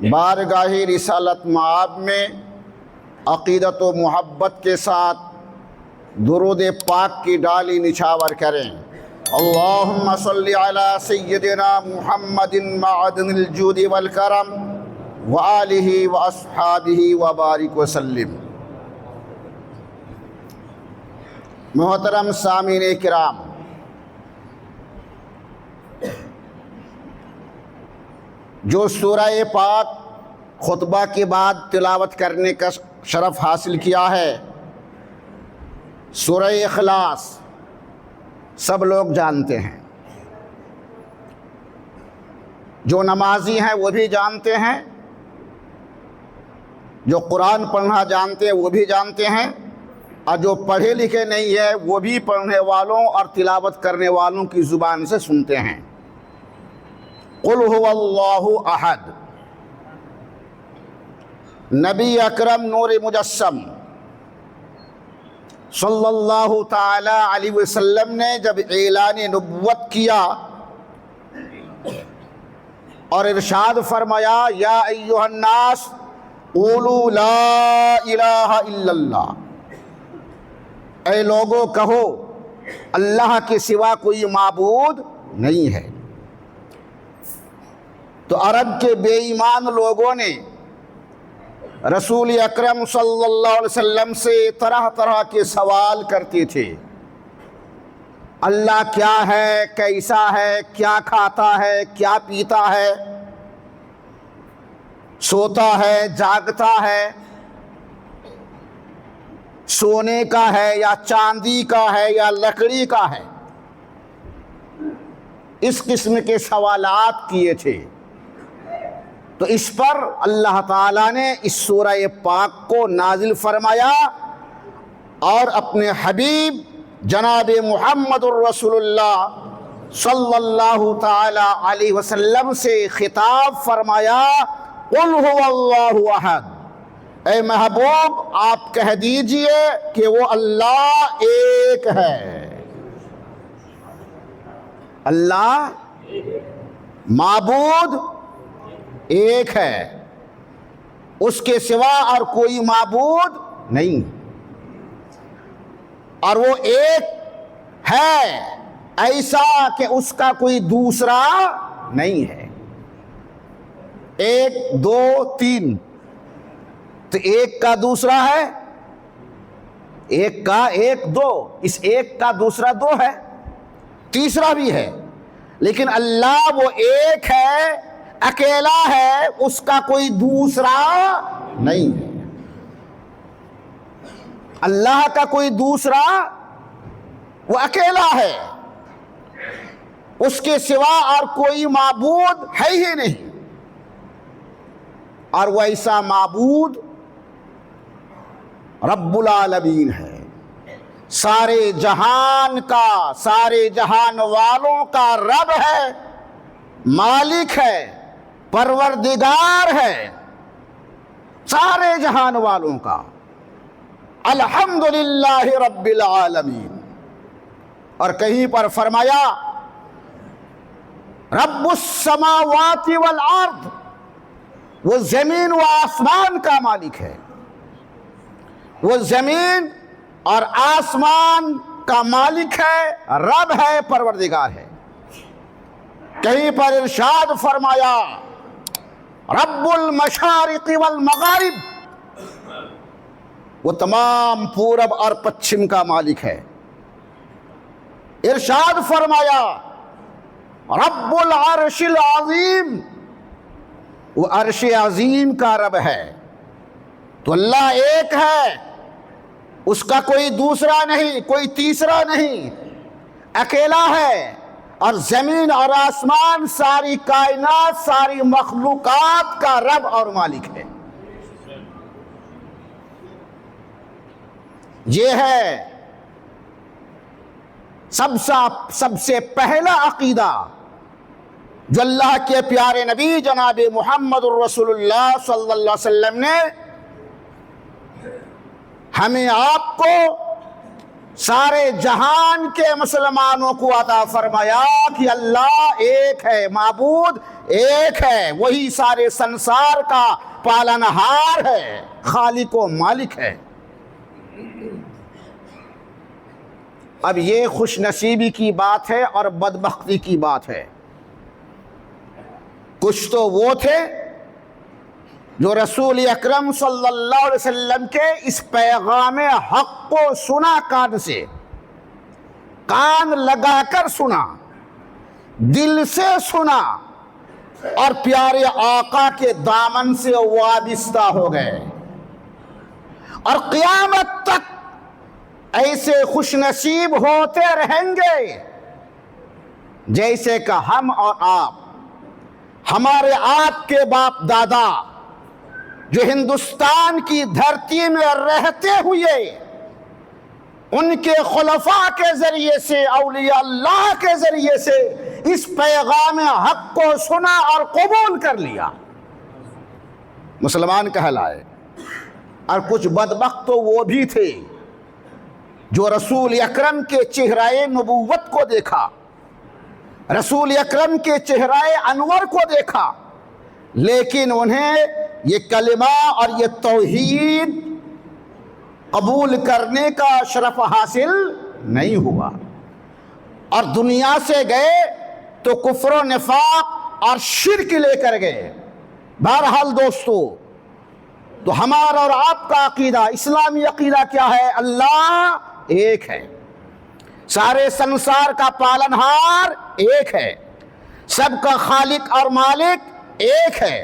بارگاہ رسالت مآب میں عقیدت و محبت کے ساتھ درود پاک کی ڈالی نچھاور کریں۔ اللہم صلی علی سیدنا محمد معدن الجود والکرم وآلہ واصحابہ وبارک وسلم۔ محترم سامعین کرام، جو سورہ پاک خطبہ کے بعد تلاوت کرنے کا شرف حاصل کیا ہے، سورہ اخلاص سب لوگ جانتے ہیں، جو نمازی ہیں وہ بھی جانتے ہیں، جو قرآن پڑھنا جانتے ہیں وہ بھی جانتے ہیں، اور جو پڑھے لکھے نہیں ہیں وہ بھی پڑھنے والوں اور تلاوت کرنے والوں کی زبان سے سنتے ہیں۔ قل هو اللہ احد۔ نبی اکرم نور مجسم صلی اللہ تعالی علیہ وسلم نے جب اعلان نبوت کیا اور ارشاد فرمایا، یا ایھا الناس قولوا لا الہ الا اللہ، اے لوگوں کہو اللہ کے سوا کوئی معبود نہیں ہے، تو عرب کے بے ایمان لوگوں نے رسول اکرم صلی اللہ علیہ وسلم سے طرح طرح کے سوال کرتے تھے۔ اللہ کیا ہے، کیسا ہے، کیا کھاتا ہے، کیا پیتا ہے، سوتا ہے، جاگتا ہے، سونے کا ہے یا چاندی کا ہے یا لکڑی کا ہے، اس قسم کے سوالات کیے تھے۔ تو اس پر اللہ تعالیٰ نے اس سورہ پاک کو نازل فرمایا اور اپنے حبیب جناب محمد الرسول اللہ صلی اللہ تعالی علیہ وسلم سے خطاب فرمایا، قل هو اللہ احد، اے محبوب آپ کہہ دیجئے کہ وہ اللہ ایک ہے۔ اللہ معبود ایک ہے، اس کے سوا اور کوئی معبود نہیں، اور وہ ایک ہے ایسا کہ اس کا کوئی دوسرا نہیں ہے۔ ایک دو تین، تو ایک کا دوسرا ہے، ایک کا ایک دو، اس ایک کا دوسرا دو ہے، تیسرا بھی ہے، لیکن اللہ وہ ایک ہے، اکیلا ہے، اس کا کوئی دوسرا نہیں ہے۔ اللہ کا کوئی دوسرا، وہ اکیلا ہے، اس کے سوا اور کوئی معبود ہے ہی نہیں، اور وہ ایسا معبود رب العالمین ہے، سارے جہان کا، سارے جہان والوں کا رب ہے، مالک ہے، پروردگار ہے، سارے جہان والوں کا۔ الحمدللہ رب العالمین۔ اور کہیں پر فرمایا، رب السماوات والارض، وہ زمین و آسمان کا مالک ہے، وہ زمین اور آسمان کا مالک ہے، رب ہے، پروردگار ہے۔ کہیں پر ارشاد فرمایا، رب المشارق والمغارب، وہ تمام پورب اور پچھم کا مالک ہے۔ ارشاد فرمایا، رب العرش العظیم، وہ عرش عظیم کا رب ہے۔ تو اللہ ایک ہے، اس کا کوئی دوسرا نہیں، کوئی تیسرا نہیں، اکیلا ہے، اور زمین اور آسمان، ساری کائنات، ساری مخلوقات کا رب اور مالک ہے۔ یہ ہے سب سے پہلا عقیدہ جو اللہ کے پیارے نبی جناب محمد الرسول اللہ صلی اللہ علیہ وسلم نے ہمیں آپ کو سارے جہان کے مسلمانوں کو عطا فرمایا کہ اللہ ایک ہے، معبود ایک ہے، وہی سارے سنسار کا پالنہار ہے، خالق و مالک ہے۔ اب یہ خوش نصیبی کی بات ہے اور بدبختی کی بات ہے۔ کچھ تو وہ تھے جو رسول اکرم صلی اللہ علیہ وسلم کے اس پیغام حق کو سنا، کان سے، کان لگا کر سنا، دل سے سنا، اور پیارے آقا کے دامن سے وابستہ ہو گئے، اور قیامت تک ایسے خوش نصیب ہوتے رہیں گے جیسے کہ ہم اور آپ، ہمارے آپ کے باپ دادا جو ہندوستان کی دھرتی میں رہتے ہوئے ان کے خلفاء کے ذریعے سے، اولیاء اللہ کے ذریعے سے اس پیغام حق کو سنا اور قبول کر لیا، مسلمان کہلائے۔ اور کچھ بدبخت تو وہ بھی تھے جو رسول اکرم کے چہرہ نبوت کو دیکھا، رسول اکرم کے چہرہ انور کو دیکھا، لیکن انہیں یہ کلمہ اور یہ توحید قبول کرنے کا شرف حاصل نہیں ہوا، اور دنیا سے گئے تو کفر و نفاق اور شرک لے کر گئے۔ بہرحال دوستو، تو ہمارا اور آپ کا عقیدہ، اسلامی عقیدہ کیا ہے؟ اللہ ایک ہے، سارے سنسار کا پالنہار ایک ہے، سب کا خالق اور مالک ایک ہے،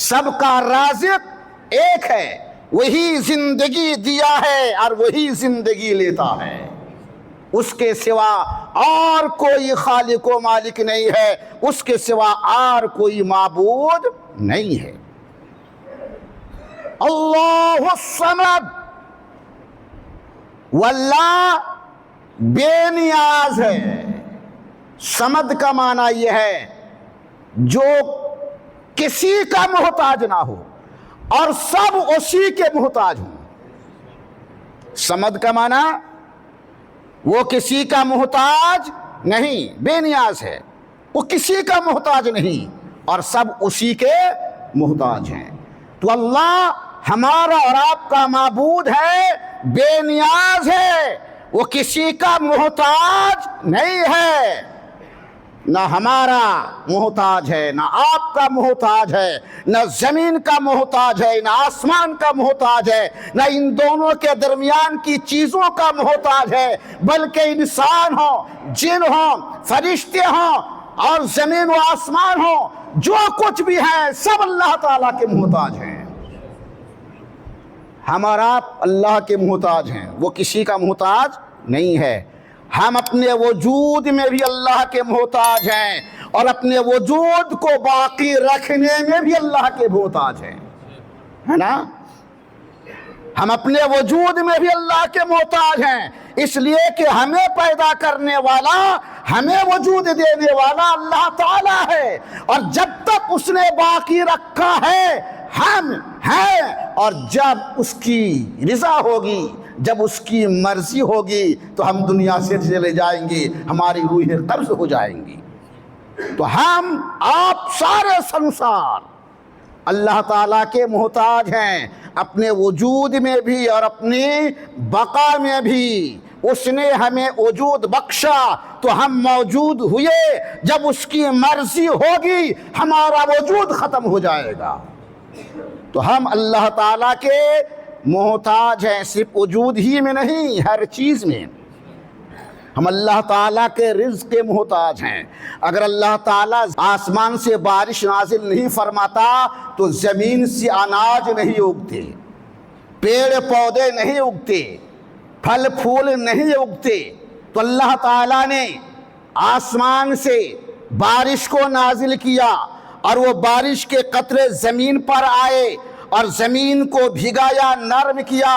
سب کا رازق ایک ہے، وہی زندگی دیا ہے اور وہی زندگی لیتا ہے، اس کے سوا اور کوئی خالق و مالک نہیں ہے، اس کے سوا اور کوئی معبود نہیں ہے۔ اللہ الصمد، واللہ بے نیاز ہے۔ صمد کا معنی یہ ہے جو کسی کا محتاج نہ ہو اور سب اسی کے محتاج ہوں۔ صمد کا معنی وہ کسی کا محتاج نہیں، بے نیاز ہے، وہ کسی کا محتاج نہیں اور سب اسی کے محتاج ہیں۔ تو اللہ ہمارا اور آپ کا معبود ہے، بے نیاز ہے، وہ کسی کا محتاج نہیں ہے، نہ ہمارا محتاج ہے، نہ آپ کا محتاج ہے، نہ زمین کا محتاج ہے، نہ آسمان کا محتاج ہے، نہ ان دونوں کے درمیان کی چیزوں کا محتاج ہے، بلکہ انسان ہو، جن ہوں، فرشتے ہوں اور زمین و آسمان ہوں، جو کچھ بھی ہے سب اللہ تعالیٰ کے محتاج ہیں۔ ہم اور آپ اللہ کے محتاج ہیں، وہ کسی کا محتاج نہیں ہے۔ ہم اپنے وجود میں بھی اللہ کے محتاج ہیں اور اپنے وجود کو باقی رکھنے میں بھی اللہ کے محتاج ہیں، ہے نا؟ ہم اپنے وجود میں بھی اللہ کے محتاج ہیں، اس لیے کہ ہمیں پیدا کرنے والا، ہمیں وجود دینے والا اللہ تعالیٰ ہے، اور جب تک اس نے باقی رکھا ہے ہم ہیں، اور جب اس کی رضا ہوگی، جب اس کی مرضی ہوگی تو ہم دنیا سے چلے جائیں گے، ہماری روحیں قبض ہو جائیں گی۔ تو ہم آپ سارے سنسار اللہ تعالیٰ کے محتاج ہیں، اپنے وجود میں بھی اور اپنی بقا میں بھی۔ اس نے ہمیں وجود بخشا تو ہم موجود ہوئے، جب اس کی مرضی ہوگی ہمارا وجود ختم ہو جائے گا۔ تو ہم اللہ تعالیٰ کے محتاج ہیں، صرف وجود ہی میں نہیں، ہر چیز میں۔ ہم اللہ تعالیٰ کے رزق کے محتاج ہیں۔ اگر اللہ تعالیٰ آسمان سے بارش نازل نہیں فرماتا تو زمین سے اناج نہیں اگتے، پیڑ پودے نہیں اگتے، پھل پھول نہیں اگتے۔ تو اللہ تعالیٰ نے آسمان سے بارش کو نازل کیا اور وہ بارش کے قطرے زمین پر آئے اور زمین کو بھگایا، نرم کیا،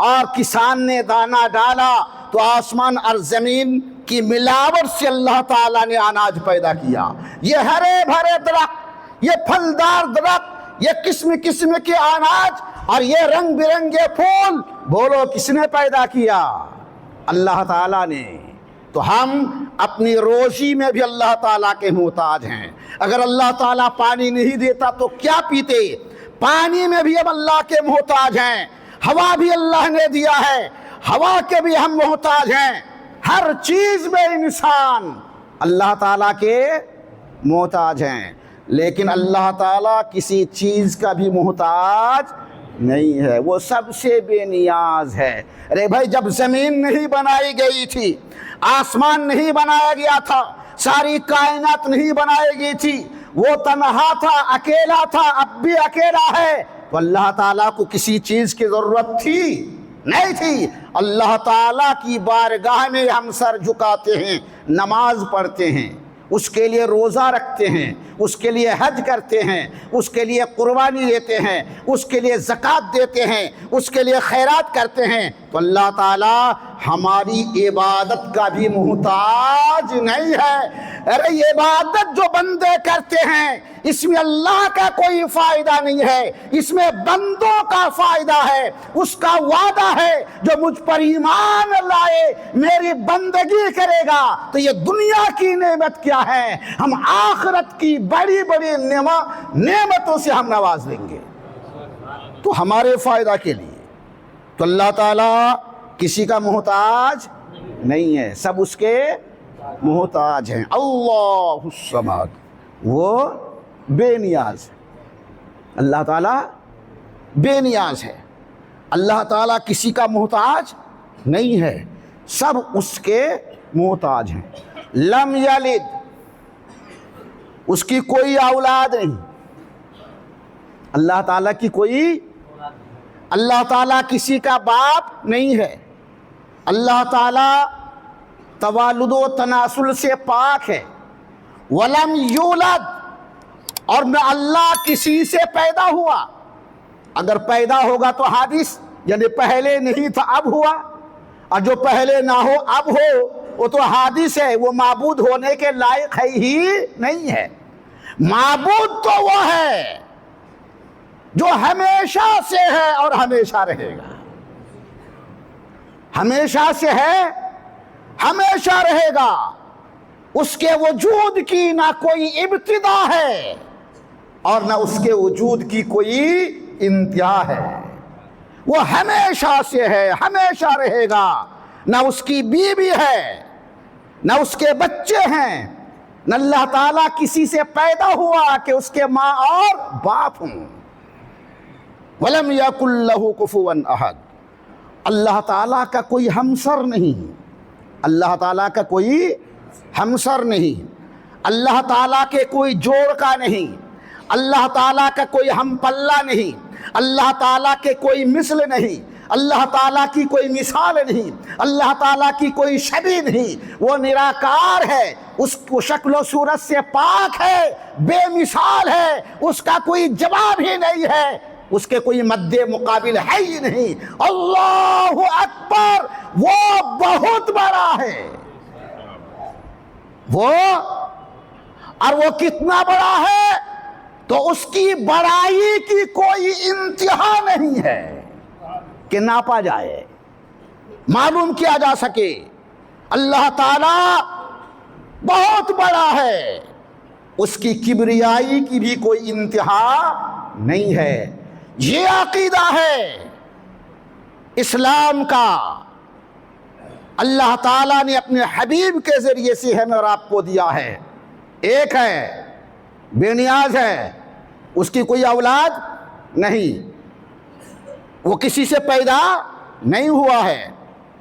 اور کسان نے دانہ ڈالا تو آسمان اور زمین کی ملاوٹ سے اللہ تعالیٰ نے اناج پیدا کیا۔ یہ ہرے بھرے درخت، یہ پھلدار درخت، یہ قسم قسم کے اناج اور یہ رنگ برنگے پھول، بولو کس نے پیدا کیا؟ اللہ تعالیٰ نے۔ تو ہم اپنی روزی میں بھی اللہ تعالیٰ کے محتاج ہیں۔ اگر اللہ تعالیٰ پانی نہیں دیتا تو کیا پیتے؟ پانی میں بھی ہم اللہ کے محتاج ہیں۔ ہوا بھی اللہ نے دیا ہے، ہوا کے بھی ہم محتاج ہیں۔ ہر چیز میں انسان اللہ تعالیٰ کے محتاج ہیں، لیکن اللہ تعالیٰ کسی چیز کا بھی محتاج نہیں ہے، وہ سب سے بے نیاز ہے۔ ارے بھائی، جب زمین نہیں بنائی گئی تھی، آسمان نہیں بنایا گیا تھا، ساری کائنات نہیں بنائی گئی تھی، وہ تنہا تھا، اکیلا تھا، اب بھی اکیلا ہے، تو اللہ تعالیٰ کو کسی چیز کی ضرورت تھی؟ نہیں تھی۔ اللہ تعالیٰ کی بارگاہ میں ہم سر جھکاتے ہیں، نماز پڑھتے ہیں، اس کے لیے روزہ رکھتے ہیں، اس کے لیے حج کرتے ہیں، اس کے لیے قربانی دیتے ہیں، اس کے لیے زکوٰۃ دیتے ہیں، اس کے لیے خیرات کرتے ہیں، تو اللہ تعالیٰ ہماری عبادت کا بھی محتاج نہیں ہے۔ ارے عبادت جو بندے کرتے ہیں اس میں اللہ کا کوئی فائدہ نہیں ہے، اس میں بندوں کا فائدہ ہے۔ اس کا وعدہ ہے جو مجھ پر ایمان لائے، میری بندگی کرے گا، تو یہ دنیا کی نعمت کیا ہے، ہم آخرت کی بڑی بڑی نعمتوں سے ہم نواز لیں گے، تو ہمارے فائدہ کے لیے۔ تو اللہ تعالیٰ کسی کا محتاج نہیں ہے، سب اس کے محتاج ہیں۔ اللہ الصمد، وہ بے نیاز ہے، اللہ تعالیٰ بے نیاز ہے، اللہ تعالیٰ کسی کا محتاج نہیں ہے، سب اس کے محتاج ہیں۔ لم یلد، اس کی کوئی اولاد نہیں، اللہ تعالیٰ کی کوئی، اللہ تعالیٰ کسی کا باپ نہیں ہے، اللہ تعالیٰ توالد و تناسل سے پاک ہے۔ ولم یولد، اور نہ اللہ کسی سے پیدا ہوا، اگر پیدا ہوگا تو حادث، یعنی پہلے نہیں تھا اب ہوا، اور جو پہلے نہ ہو اب ہو وہ تو حادث ہے، وہ معبود ہونے کے لائق ہے ہی نہیں ہے۔ معبود تو وہ ہے جو ہمیشہ سے ہے اور ہمیشہ رہے گا، ہمیشہ سے ہے، ہمیشہ رہے گا، اس کے وجود کی نہ کوئی ابتدا ہے اور نہ اس کے وجود کی کوئی انتہا ہے، وہ ہمیشہ سے ہے، ہمیشہ رہے گا، نہ اس کی بیوی ہے، نہ اس کے بچے ہیں، نہ اللہ تعالیٰ کسی سے پیدا ہوا کہ اس کے ماں اور باپ ہوں۔ وَلَمْ يَكُنْ لَهُ كُفُوًا أَحَدٌ، اللہ تعالیٰ کا کوئی ہمسر نہیں، اللہ تعالیٰ کا کوئی ہمسر نہیں، اللہ تعالیٰ کے کوئی جوڑ کا نہیں، اللہ تعالیٰ کا کوئی ہم پلہ نہیں، اللہ تعالیٰ کے کوئی مثل نہیں، اللہ تعالیٰ کی کوئی مثال نہیں، اللہ تعالیٰ کی کوئی شبیہ نہیں، وہ نراکار ہے، اس کو شکل و صورت سے پاک ہے، بے مثال ہے، اس کا کوئی جواب ہی نہیں ہے، اس کے کوئی مد مقابل ہے ہی نہیں۔ اللہ اکبر، وہ بہت بڑا ہے، وہ، اور وہ کتنا بڑا ہے تو اس کی بڑائی کی کوئی انتہا نہیں ہے کہ ناپا جائے، معلوم کیا جا سکے۔ اللہ تعالیٰ بہت بڑا ہے، اس کی کبریائی کی بھی کوئی انتہا نہیں ہے۔ یہ عقیدہ ہے اسلام کا، اللہ تعالیٰ نے اپنے حبیب کے ذریعے سے ہمیں اور آپ کو دیا ہے۔ ایک ہے، بے نیاز ہے، اس کی کوئی اولاد نہیں، وہ کسی سے پیدا نہیں ہوا ہے،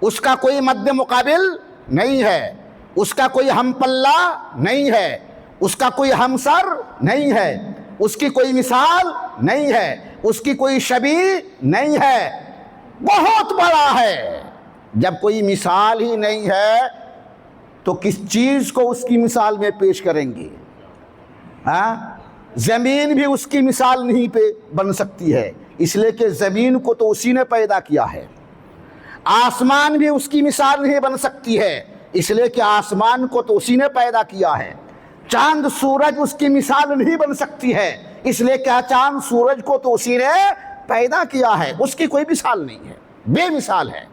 اس کا کوئی مد مقابل نہیں ہے، اس کا کوئی ہم پلہ نہیں ہے، اس کا کوئی ہمسر نہیں ہے، اس کی کوئی مثال نہیں ہے، اس کی کوئی شبیہ نہیں ہے، بہت بڑا ہے۔ جب کوئی مثال ہی نہیں ہے تو کس چیز کو اس کی مثال میں پیش کریں گے؟ ہاں، زمین بھی اس کی مثال نہیں پہ بن سکتی ہے، اس لیے کہ زمین کو تو اسی نے پیدا کیا ہے۔ آسمان بھی اس کی مثال نہیں بن سکتی ہے، اس لیے کہ آسمان کو تو اسی نے پیدا کیا ہے۔ چاند سورج اس کی مثال نہیں بن سکتی ہے، اس لیے کہ چاند سورج کو تو اسی نے پیدا کیا ہے، اس کی کوئی مثال نہیں ہے، بے مثال ہے۔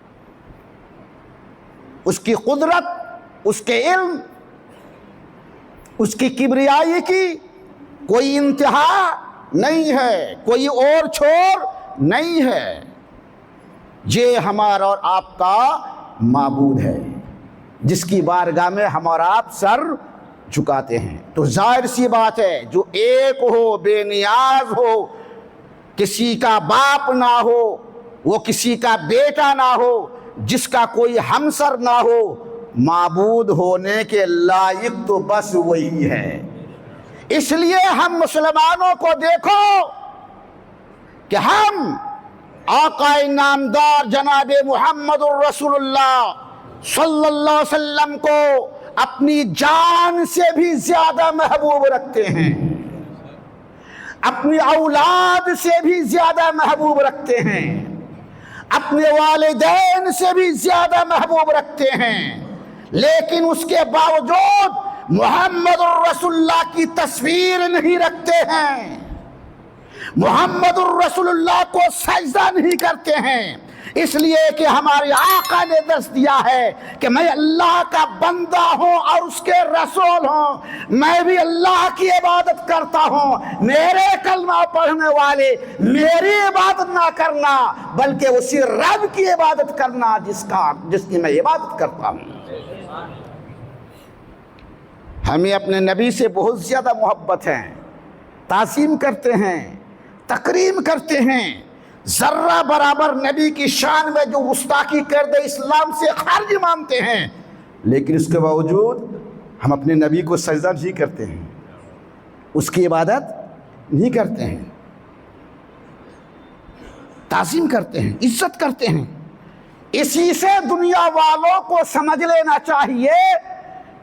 اس کی قدرت، اس کے علم، اس کی کبریائی کی کوئی انتہا نہیں ہے، کوئی اور چھوڑ نہیں ہے۔ یہ ہمارا اور آپ کا معبود ہے جس کی بارگاہ میں ہم اور آپ سر جھکاتے ہیں۔ تو ظاہر سی بات ہے، جو ایک ہو، بے نیاز ہو، کسی کا باپ نہ ہو، وہ کسی کا بیٹا نہ ہو، جس کا کوئی ہمسر نہ ہو، معبود ہونے کے لائق تو بس وہی ہے۔ اس لیے ہم مسلمانوں کو دیکھو کہ ہم آقا نامدار جناب محمد الرسول اللہ صلی اللہ علیہ وسلم کو اپنی جان سے بھی زیادہ محبوب رکھتے ہیں، اپنی اولاد سے بھی زیادہ محبوب رکھتے ہیں، اپنے والدین سے بھی زیادہ محبوب رکھتے ہیں، لیکن اس کے باوجود محمد الرسول اللہ کی تصویر نہیں رکھتے ہیں، محمد الرسول اللہ کو سجدہ نہیں کرتے ہیں، اس لیے کہ ہمارے آقا نے درس دیا ہے کہ میں اللہ کا بندہ ہوں اور اس کے رسول ہوں، میں بھی اللہ کی عبادت کرتا ہوں، میرے کلمہ پڑھنے والے میری عبادت نہ کرنا بلکہ اسی رب کی عبادت کرنا جس کی میں عبادت کرتا ہوں۔ ہمیں اپنے نبی سے بہت زیادہ محبت ہے، تعظیم کرتے ہیں، تکریم کرتے ہیں، ذرہ برابر نبی کی شان میں جو گستاخی کر دے اسلام سے خارج مانتے ہیں، لیکن اس کے باوجود ہم اپنے نبی کو سجدہ نہیں کرتے ہیں، اس کی عبادت نہیں کرتے ہیں، تعظیم کرتے ہیں، عزت کرتے ہیں۔ اسی سے دنیا والوں کو سمجھ لینا چاہیے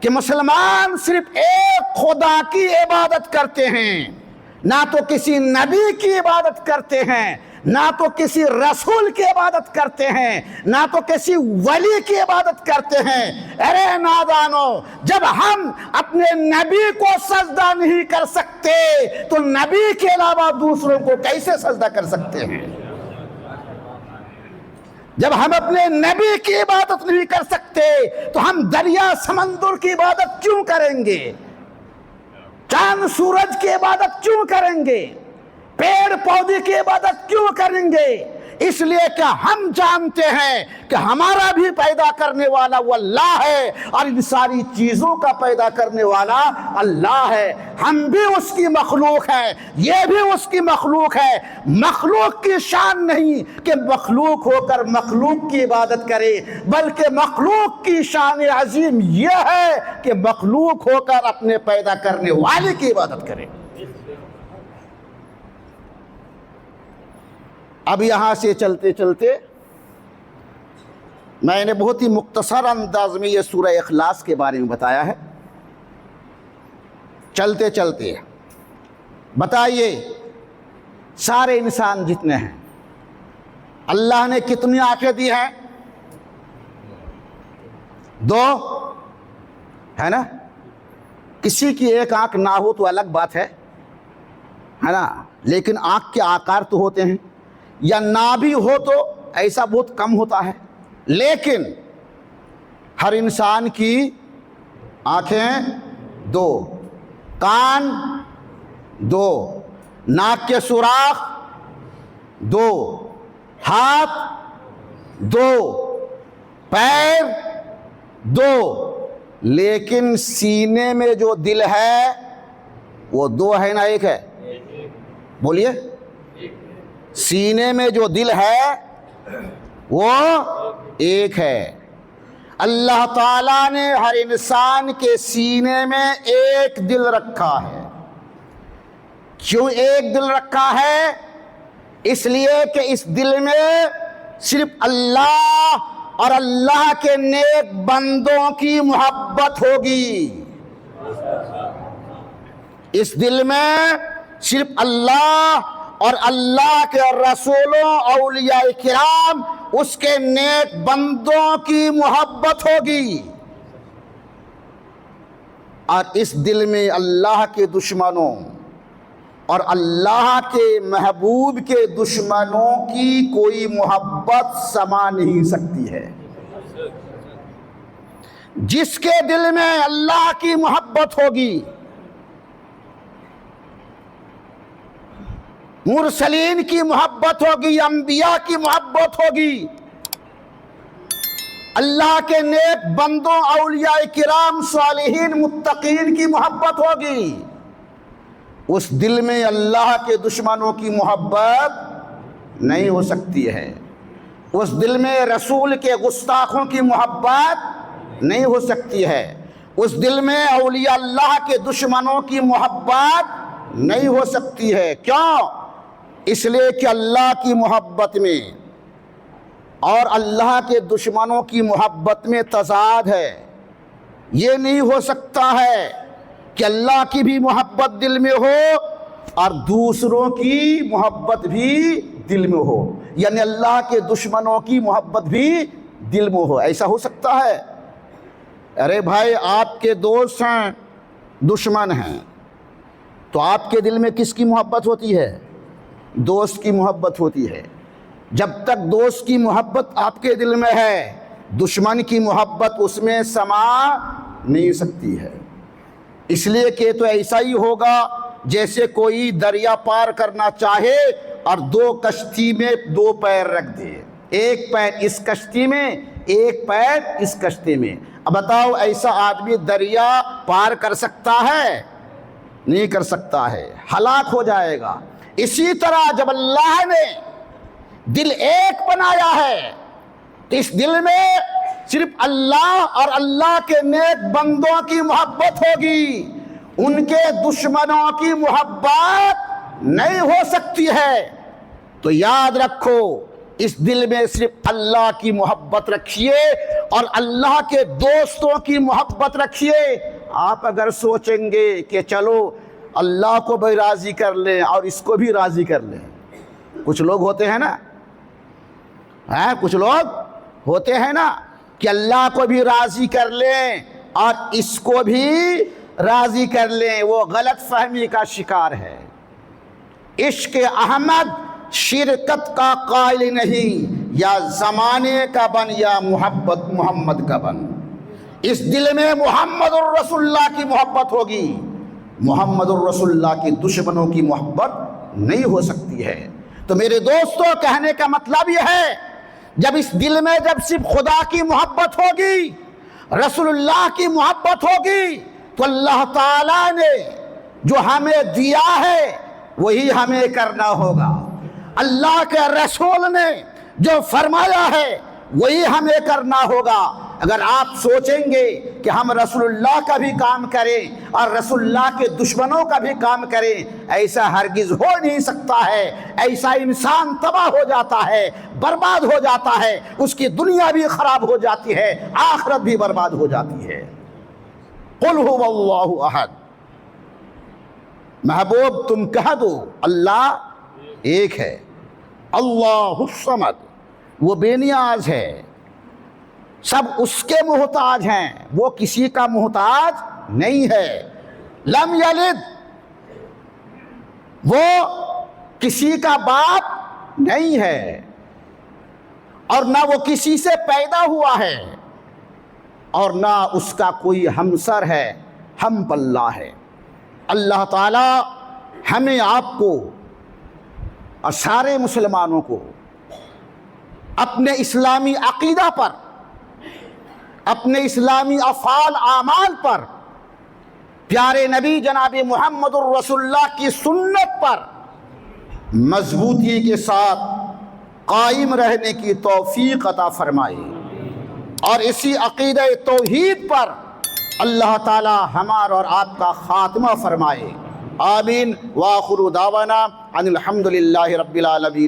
کہ مسلمان صرف ایک خدا کی عبادت کرتے ہیں، نہ تو کسی نبی کی عبادت کرتے ہیں، نہ تو کسی رسول کی عبادت کرتے ہیں، نہ تو کسی ولی کی عبادت کرتے ہیں۔ ارے نادانو، جب ہم اپنے نبی کو سجدہ نہیں کر سکتے تو نبی کے علاوہ دوسروں کو کیسے سجدہ کر سکتے ہیں؟ جب ہم اپنے نبی کی عبادت نہیں کر سکتے تو ہم دریا سمندر کی عبادت کیوں کریں گے؟ چاند سورج کی عبادت کیوں کریں گے؟ پیڑ پودے کی عبادت کیوں کریں گے؟ اس لیے کہ ہم جانتے ہیں کہ ہمارا بھی پیدا کرنے والا وہ اللہ ہے اور ان ساری چیزوں کا پیدا کرنے والا اللہ ہے، ہم بھی اس کی مخلوق ہے، یہ بھی اس کی مخلوق ہے۔ مخلوق کی شان نہیں کہ مخلوق ہو کر مخلوق کی عبادت کرے، بلکہ مخلوق کی شان عظیم یہ ہے کہ مخلوق ہو کر اپنے پیدا کرنے والے کی عبادت کرے۔ اب یہاں سے چلتے چلتے میں نے بہت ہی مختصر انداز میں یہ سورہ اخلاص کے بارے میں بتایا ہے۔ چلتے چلتے بتائیے، سارے انسان جتنے ہیں اللہ نے کتنی آنکھیں دی ہیں؟ 2 ہے نا؟ کسی کی ایک آنکھ نہ ہو تو الگ بات ہے نا، لیکن آنکھ کے آکار تو ہوتے ہیں، یا نہ بھی ہو تو ایسا بہت کم ہوتا ہے، لیکن ہر انسان کی آنکھیں 2، کان 2، ناک کے سوراخ 2، ہاتھ 2، پیر 2، لیکن سینے میں جو دل ہے وہ 2 ہے نا 1 ہے؟ بولیے، سینے میں جو دل ہے وہ 1 ہے۔ اللہ تعالیٰ نے ہر انسان کے سینے میں 1 دل رکھا ہے۔ کیوں 1 دل رکھا ہے؟ اس لیے کہ اس دل میں صرف اللہ اور اللہ کے نیک بندوں کی محبت ہوگی۔ اس دل میں صرف اللہ اور اللہ کے رسولوں، اولیاء کرام، اس کے نیک بندوں کی محبت ہوگی، اور اس دل میں اللہ کے دشمنوں اور اللہ کے محبوب کے دشمنوں کی کوئی محبت سما نہیں سکتی ہے۔ جس کے دل میں اللہ کی محبت ہوگی، مرسلین کی محبت ہوگی، انبیاء کی محبت ہوگی، اللہ کے نیک بندوں، اولیاء کرام، صالحین، متقین کی محبت ہوگی، اس دل میں اللہ کے دشمنوں کی محبت نہیں ہو سکتی ہے، اس دل میں رسول کے گستاخوں کی محبت نہیں ہو سکتی ہے، اس دل میں اولیاء اللہ کے دشمنوں کی محبت نہیں ہو سکتی ہے۔ کیوں؟ اس لیے کہ اللہ کی محبت میں اور اللہ کے دشمنوں کی محبت میں تضاد ہے۔ یہ نہیں ہو سکتا ہے کہ اللہ کی بھی محبت دل میں ہو اور دوسروں کی محبت بھی دل میں ہو، یعنی اللہ کے دشمنوں کی محبت بھی دل میں ہو۔ ایسا ہو سکتا ہے؟ ارے بھائی، آپ کے دوست ہیں، دشمن ہیں، تو آپ کے دل میں کس کی محبت ہوتی ہے؟ دوست کی محبت ہوتی ہے۔ جب تک دوست کی محبت آپ کے دل میں ہے، دشمن کی محبت اس میں سما نہیں سکتی ہے۔ اس لیے کہ تو ایسا ہی ہوگا جیسے کوئی دریا پار کرنا چاہے اور دو کشتی میں دو پیر رکھ دے، ایک پیر اس کشتی میں، ایک پیر اس کشتی میں۔ اب بتاؤ، ایسا آدمی دریا پار کر سکتا ہے؟ نہیں کر سکتا ہے، ہلاک ہو جائے گا۔ اسی طرح جب اللہ نے دل ایک بنایا ہے تو اس دل میں صرف اللہ اور اللہ کے نیک بندوں کی محبت ہوگی، ان کے دشمنوں کی محبت نہیں ہو سکتی ہے۔ تو یاد رکھو، اس دل میں صرف اللہ کی محبت رکھیے اور اللہ کے دوستوں کی محبت رکھیے۔ آپ اگر سوچیں گے کہ چلو اللہ کو بھی راضی کر لیں اور اس کو بھی راضی کر لیں، کچھ لوگ ہوتے ہیں نا، کچھ لوگ ہوتے ہیں نا کہ اللہ کو بھی راضی کر لیں اور اس کو بھی راضی کر لیں، وہ غلط فہمی کا شکار ہے۔ عشق احمد شرکت کا قائل نہیں، یا زمانے کا بن یا محبت محمد کا بن۔ اس دل میں محمد الرسول اللہ کی محبت ہوگی، محمد الرسول اللہ کی دشمنوں کی محبت نہیں ہو سکتی ہے۔ تو میرے دوستوں، کہنے کا مطلب یہ ہے، جب اس دل میں جب صرف خدا کی محبت ہوگی، رسول اللہ کی محبت ہوگی، تو اللہ تعالیٰ نے جو ہمیں دیا ہے وہی ہمیں کرنا ہوگا، اللہ کے رسول نے جو فرمایا ہے وہی ہمیں کرنا ہوگا۔ اگر آپ سوچیں گے کہ ہم رسول اللہ کا بھی کام کریں اور رسول اللہ کے دشمنوں کا بھی کام کریں، ایسا ہرگز ہو نہیں سکتا ہے۔ ایسا انسان تباہ ہو جاتا ہے، برباد ہو جاتا ہے، اس کی دنیا بھی خراب ہو جاتی ہے، آخرت بھی برباد ہو جاتی ہے۔ قل هو اللہ احد، محبوب تم کہہ دو اللہ ایک ہے، اللہ الصمد، وہ بے نیاز ہے، سب اس کے محتاج ہیں، وہ کسی کا محتاج نہیں ہے۔ لم یلد، وہ کسی کا باپ نہیں ہے اور نہ وہ کسی سے پیدا ہوا ہے اور نہ اس کا کوئی ہمسر ہے، ہم پلہ ہے۔ اللہ تعالی ہمیں، آپ کو اور سارے مسلمانوں کو اپنے اسلامی عقیدہ پر، اپنے اسلامی افعال اعمال پر، پیارے نبی جناب محمد الرسول اللہ کی سنت پر مضبوطی کے ساتھ قائم رہنے کی توفیق عطا فرمائے، اور اسی عقیدہ توحید پر اللہ تعالی ہمارا اور آپ کا خاتمہ فرمائے۔ آمین۔ وآخر دعوانا ان الحمد للہ رب العالمین۔